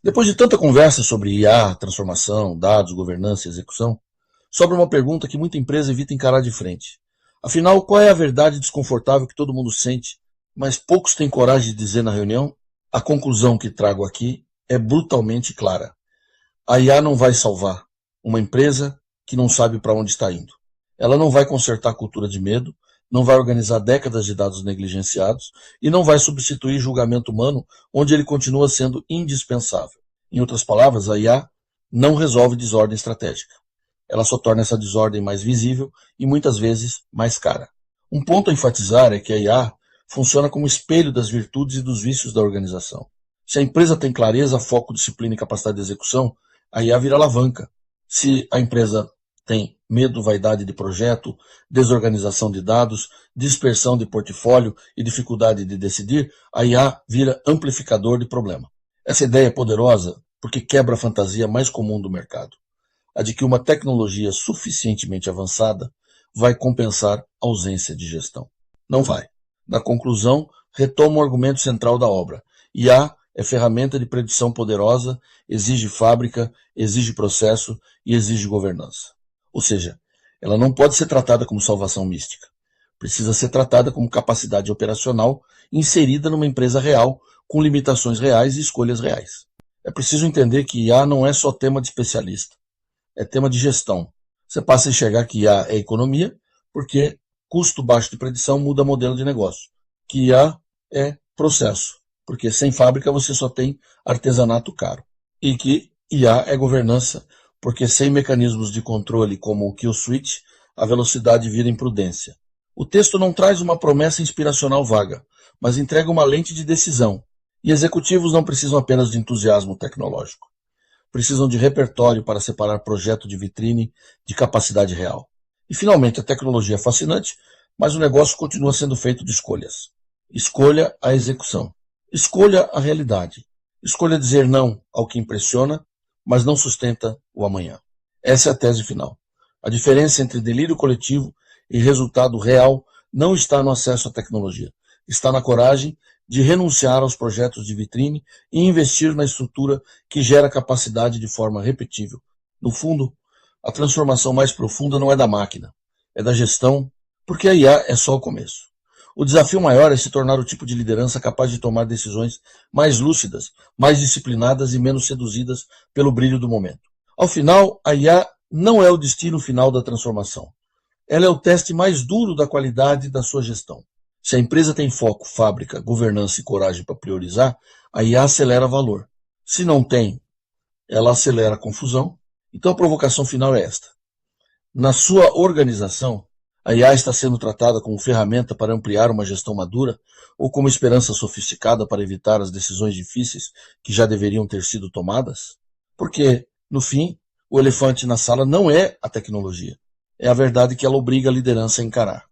Depois de tanta conversa sobre IA, transformação, dados, governança e execução, sobra uma pergunta que muita empresa evita encarar de frente. Afinal, qual é a verdade desconfortável que todo mundo sente, mas poucos têm coragem de dizer na reunião? A conclusão que trago aqui é brutalmente clara. A IA não vai salvar uma empresa que não sabe para onde está indo. Ela não vai consertar a cultura de medo, não vai organizar décadas de dados negligenciados e não vai substituir julgamento humano onde ele continua sendo indispensável. Em outras palavras, a IA não resolve desordem estratégica. Ela só torna essa desordem mais visível e muitas vezes mais cara. Um ponto a enfatizar é que a IA funciona como espelho das virtudes e dos vícios da organização. Se a empresa tem clareza, foco, disciplina e capacidade de execução, a IA vira alavanca. Se a empresa tem medo, vaidade de projeto, desorganização de dados, dispersão de portfólio e dificuldade de decidir, a IA vira amplificador de problema. Essa ideia é poderosa porque quebra a fantasia mais comum do mercado, a de que uma tecnologia suficientemente avançada vai compensar a ausência de gestão. Não vai. Na conclusão, retoma o argumento central da obra. IA é ferramenta de predição poderosa, exige fábrica, exige processo e exige governança. Ou seja, ela não pode ser tratada como salvação mística. Precisa ser tratada como capacidade operacional inserida numa empresa real, com limitações reais e escolhas reais. É preciso entender que IA não é só tema de especialista, é tema de gestão. Você passa a enxergar que IA é economia, porque custo baixo de predição muda modelo de negócio. Que IA é processo, porque sem fábrica você só tem artesanato caro. E que IA é governança, porque sem mecanismos de controle como o kill switch, a velocidade vira imprudência. O texto não traz uma promessa inspiracional vaga, mas entrega uma lente de decisão. E executivos não precisam apenas de entusiasmo tecnológico. Precisam de repertório para separar projeto de vitrine de capacidade real. E, finalmente, a tecnologia é fascinante, mas o negócio continua sendo feito de escolhas. Escolha a execução. Escolha a realidade. Escolha dizer não ao que impressiona, mas não sustenta o amanhã. Essa é a tese final. A diferença entre delírio coletivo e resultado real não está no acesso à tecnologia. Está na coragem de renunciar aos projetos de vitrine e investir na estrutura que gera capacidade de forma repetível. No fundo, a transformação mais profunda não é da máquina, é da gestão, porque a IA é só o começo. O desafio maior é se tornar o tipo de liderança capaz de tomar decisões mais lúcidas, mais disciplinadas e menos seduzidas pelo brilho do momento. Ao final, a IA não é o destino final da transformação. Ela é o teste mais duro da qualidade da sua gestão. Se a empresa tem foco, fábrica, governança e coragem para priorizar, a IA acelera valor. Se não tem, ela acelera a confusão. Então a provocação final é esta. Na sua organização, a IA está sendo tratada como ferramenta para ampliar uma gestão madura ou como esperança sofisticada para evitar as decisões difíceis que já deveriam ter sido tomadas? Porque, no fim, o elefante na sala não é a tecnologia. É a verdade que ela obriga a liderança a encarar.